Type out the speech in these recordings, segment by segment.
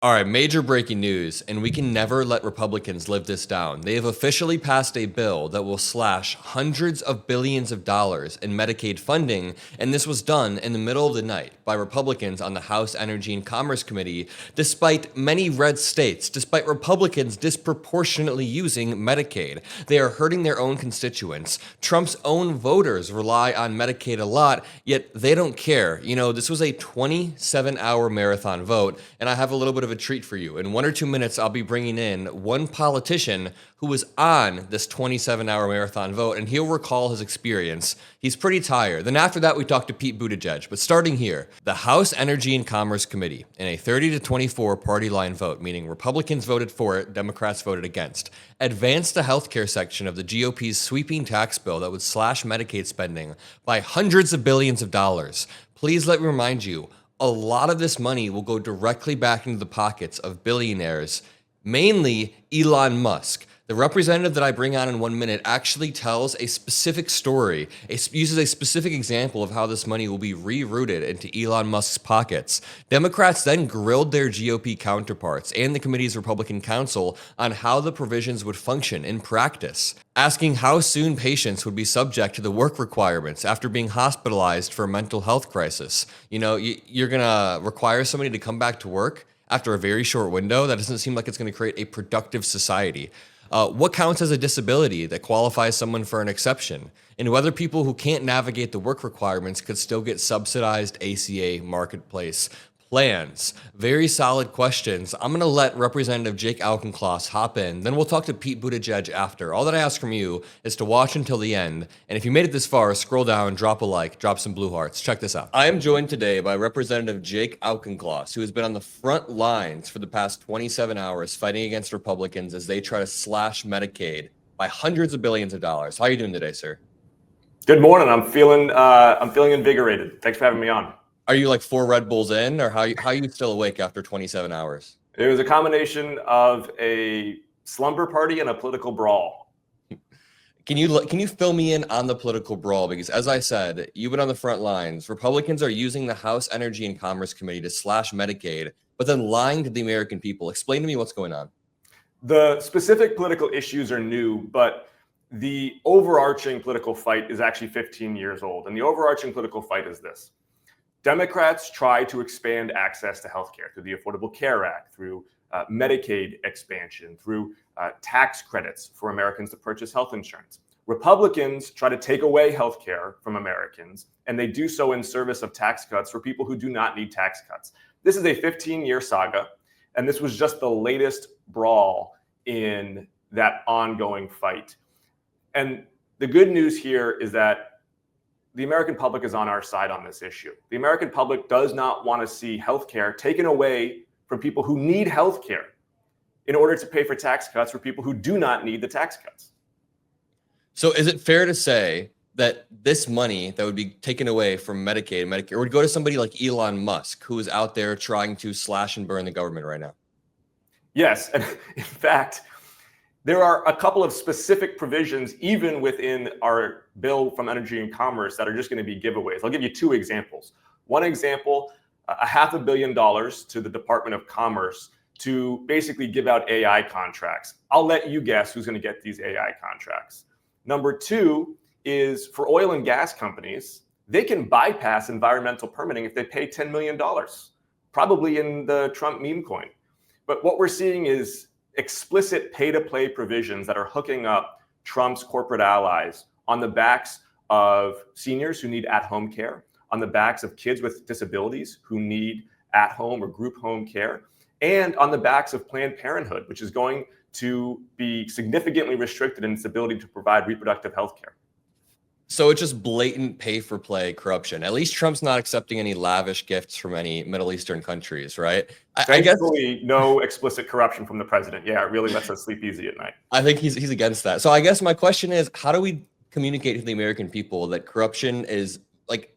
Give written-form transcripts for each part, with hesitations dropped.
All right, major breaking news, and we can never let Republicans live this down. They have officially passed a bill that will slash hundreds of billions of dollars in Medicaid funding, and this was done in the middle of the night by Republicans on the House Energy and Commerce Committee, despite many red states, despite Republicans disproportionately using Medicaid. They are hurting their own constituents. Trump's own voters rely on Medicaid a lot, yet they don't care. You know, this was a 27-hour marathon vote, and I have a little bit of a treat for you. In 1 or 2 minutes, I'll be bringing in one politician who was on this 27-hour marathon vote, and he'll recall his experience. He's pretty tired. Then after that, we talk to Pete Buttigieg. But starting here, the House Energy and Commerce Committee, in a 30-24 party line vote, meaning Republicans voted for it, Democrats voted against, advanced the healthcare section of the GOP's sweeping tax bill that would slash Medicaid spending by hundreds of billions of dollars. Please let me remind you, a lot of this money will go directly back into the pockets of billionaires, mainly Elon Musk. The representative that I bring on in 1 minute actually tells a specific story, uses a specific example of how this money will be rerouted into Elon Musk's pockets. Democrats then grilled their GOP counterparts and the committee's Republican counsel on how the provisions would function in practice, asking how soon patients would be subject to the work requirements after being hospitalized for a mental health crisis. You know, you're going to require somebody to come back to work after a very short window. That doesn't seem like it's going to create a productive society. What counts as a disability that qualifies someone for an exception? And whether people who can't navigate the work requirements could still get subsidized ACA marketplace plans. Very solid questions. I'm going to let Representative Jake Alenclaus hop in. Then we'll talk to Pete Buttigieg after. All that I ask from you is to watch until the end. And if you made it this far, scroll down, drop a like, drop some blue hearts. Check this out. I am joined today by Representative Jake Alenclaus, who has been on the front lines for the past 27 hours fighting against Republicans as they try to slash Medicaid by hundreds of billions of dollars. How are you doing today, sir? Good morning. I'm feeling invigorated. Thanks for having me on. Are you like 4 Red Bulls in, or how are you still awake after 27 hours? It was a combination of a slumber party and a political brawl. Can you fill me in on the political brawl? Because as I said, you've been on the front lines. Republicans are using the House Energy and Commerce Committee to slash Medicaid, but then lying to the American people. Explain to me what's going on. The specific political issues are new, but the overarching political fight is actually 15 years old. And the overarching political fight is this. Democrats try to expand access to healthcare through the Affordable Care Act, through Medicaid expansion, through tax credits for Americans to purchase health insurance. Republicans try to take away healthcare from Americans, and they do so in service of tax cuts for people who do not need tax cuts. This is a 15-year saga, and this was just the latest brawl in that ongoing fight. And the good news here is that the American public is on our side on this issue. The American public does not want to see healthcare taken away from people who need healthcare in order to pay for tax cuts for people who do not need the tax cuts. So is it fair to say that this money that would be taken away from Medicaid and Medicare would go to somebody like Elon Musk, who is out there trying to slash and burn the government right now? Yes, and in fact, there are a couple of specific provisions, even within our bill from Energy and Commerce, that are just going to be giveaways. I'll give you 2 examples. One example, $500 million to the Department of Commerce to basically give out AI contracts. I'll let you guess who's going to get these AI contracts. Number 2 is for oil and gas companies, they can bypass environmental permitting if they pay $10 million, probably in the Trump meme coin. But what we're seeing is explicit pay-to-play provisions that are hooking up Trump's corporate allies on the backs of seniors who need at-home care, on the backs of kids with disabilities who need at-home or group home care, and on the backs of Planned Parenthood, which is going to be significantly restricted in its ability to provide reproductive health care. So it's just blatant pay-for-play corruption. At least Trump's not accepting any lavish gifts from any Middle Eastern countries, right? Thankfully, no explicit corruption from the president. Yeah, it really lets us sleep easy at night. I think he's against that. So I guess my question is, how do we communicate to the American people that corruption is like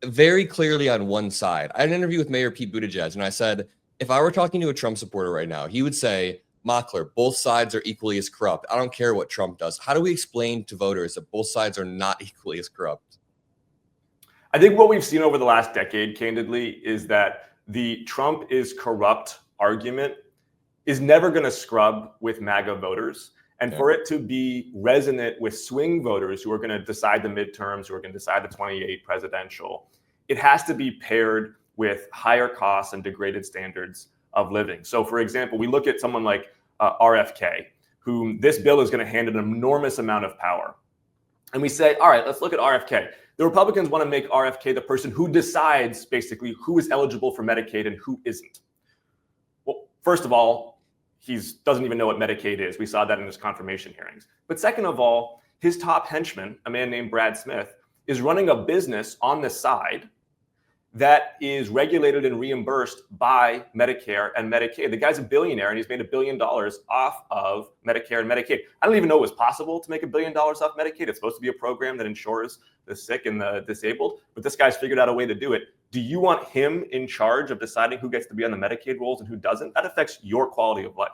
very clearly on one side? I had an interview with Mayor Pete Buttigieg, and I said, if I were talking to a Trump supporter right now, he would say, Mockler, both sides are equally as corrupt. I don't care what Trump does. How do we explain to voters that both sides are not equally as corrupt? I think what we've seen over the last decade, candidly, is that the Trump is corrupt argument is never going to scrub with MAGA voters. And for it to be resonant with swing voters who are going to decide the midterms, who are going to decide the 28 presidential, it has to be paired with higher costs and degraded standards of living. So for example, we look at someone like RFK, whom this bill is going to hand an enormous amount of power. And we say, all right, let's look at RFK. The Republicans want to make RFK the person who decides basically who is eligible for Medicaid and who isn't. Well, first of all, he doesn't even know what Medicaid is. We saw that in his confirmation hearings. But second of all, his top henchman, a man named Brad Smith, is running a business on the side that is regulated and reimbursed by Medicare and Medicaid. The guy's a billionaire and he's made $1 billion off of Medicare and Medicaid. I don't even know it was possible to make $1 billion off Medicaid. It's supposed to be a program that insures the sick and the disabled, but this guy's figured out a way to do it. Do you want him in charge of deciding who gets to be on the Medicaid rolls and who doesn't? That affects your quality of life.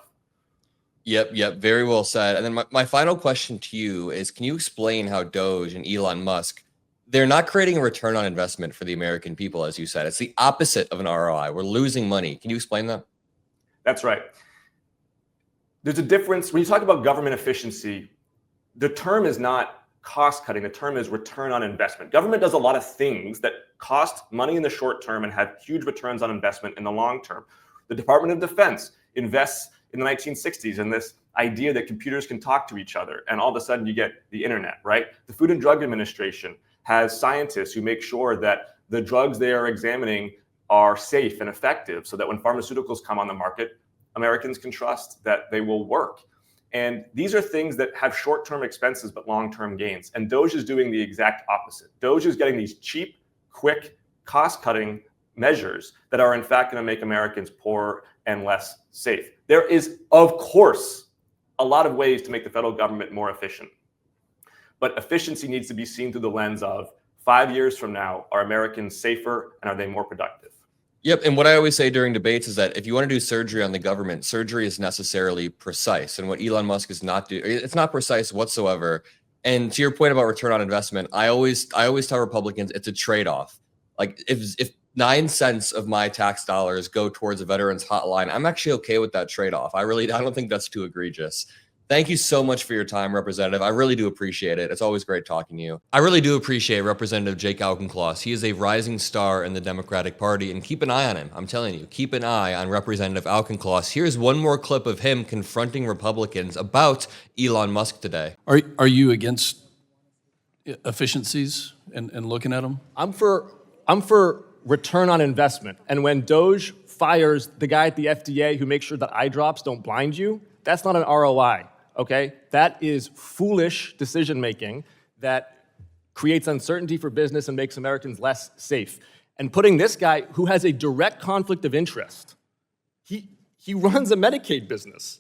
Yep. Very well said. And then my final question to you is, can you explain how Doge and Elon Musk, they're not creating a return on investment for the American people, as you said. It's the opposite of an ROI. We're losing money. Can you explain that? That's right. There's a difference. When you talk about government efficiency, the term is not cost cutting. The term is return on investment. Government does a lot of things that cost money in the short term and have huge returns on investment in the long term. The Department of Defense invests in the 1960s in this idea that computers can talk to each other, and all of a sudden you get the internet, right? The Food and Drug Administration has scientists who make sure that the drugs they are examining are safe and effective so that when pharmaceuticals come on the market, Americans can trust that they will work. And these are things that have short-term expenses but long-term gains. And Doge is doing the exact opposite. Doge is getting these cheap, quick, cost-cutting measures that are in fact going to make Americans poorer and less safe. There is, of course, a lot of ways to make the federal government more efficient. But efficiency needs to be seen through the lens of 5 years from now, are Americans safer and are they more productive? Yep. And what I always say during debates is that if you want to do surgery on the government, surgery is necessarily precise. And what Elon Musk is not doing, it's not precise whatsoever. And to your point about return on investment, I always tell Republicans it's a trade-off. Like if 9 cents of my tax dollars go towards a veterans hotline, I'm actually okay with that trade-off. I don't think that's too egregious. Thank you so much for your time, Representative. I really do appreciate it. It's always great talking to you. I really do appreciate Representative Jake Alenclaus. He is a rising star in the Democratic Party, and keep an eye on him. I'm telling you, keep an eye on Representative Alenclaus. Here's one more clip of him confronting Republicans about Elon Musk today. Are you against efficiencies and looking at them? I'm for return on investment. And when Doge fires the guy at the FDA who makes sure that eye drops don't blind you, that's not an ROI. Okay, that is foolish decision-making that creates uncertainty for business and makes Americans less safe. And putting this guy, who has a direct conflict of interest, he runs a Medicaid business,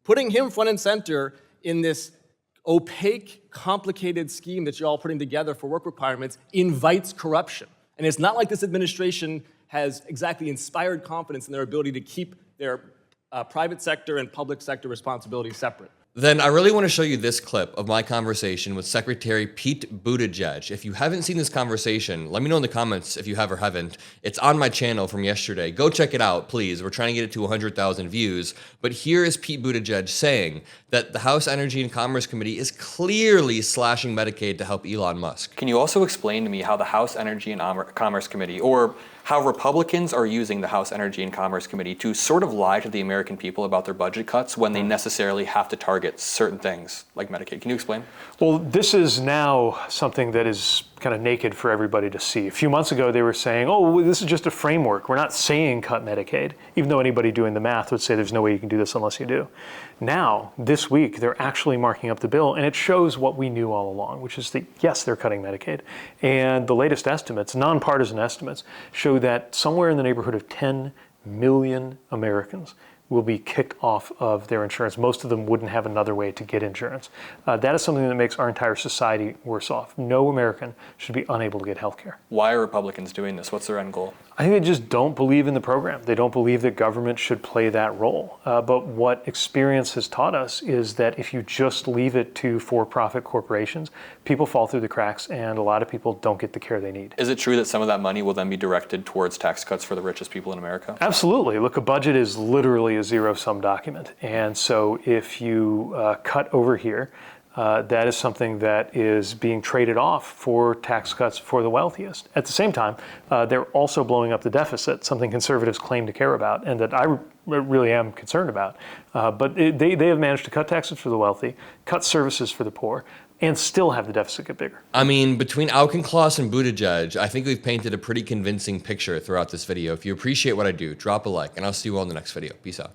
putting him front and center in this opaque, complicated scheme that you're all putting together for work requirements invites corruption. And it's not like this administration has exactly inspired confidence in their ability to keep their private sector and public sector responsibilities separate. Then I really want to show you this clip of my conversation with Secretary Pete Buttigieg. If you haven't seen this conversation, let me know in the comments if you have or haven't. It's on my channel from yesterday. Go check it out, please. We're trying to get it to 100,000 views. But here is Pete Buttigieg saying that the House Energy and Commerce Committee is clearly slashing Medicaid to help Elon Musk. Can you also explain to me how the House Energy and Commerce Committee, or how Republicans are using the House Energy and Commerce Committee to sort of lie to the American people about their budget cuts when they necessarily have to target certain things like Medicaid? Can you explain? Well, this is now something that is kind of naked for everybody to see. A few months ago, they were saying, oh, well, this is just a framework. We're not saying cut Medicaid, even though anybody doing the math would say there's no way you can do this unless you do. Now, this week, they're actually marking up the bill, and it shows what we knew all along, which is that, yes, they're cutting Medicaid. And the latest estimates, nonpartisan estimates, show that somewhere in the neighborhood of 10 million Americans will be kicked off of their insurance. Most of them wouldn't have another way to get insurance. That is something that makes our entire society worse off. No American should be unable to get health care. Why are Republicans doing this? What's their end goal? I think they just don't believe in the program. They don't believe that government should play that role. But what experience has taught us is that if you just leave it to for-profit corporations, people fall through the cracks and a lot of people don't get the care they need. Is it true that some of that money will then be directed towards tax cuts for the richest people in America? Absolutely. Look, a budget is literally a zero-sum document. And so if you cut over here, that is something that is being traded off for tax cuts for the wealthiest. At the same time, they're also blowing up the deficit, something conservatives claim to care about and that I really am concerned about. But they have managed to cut taxes for the wealthy, cut services for the poor, and still have the deficit get bigger. I mean, between Alenclaus and Buttigieg, I think we've painted a pretty convincing picture throughout this video. If you appreciate what I do, drop a like, and I'll see you all in the next video. Peace out.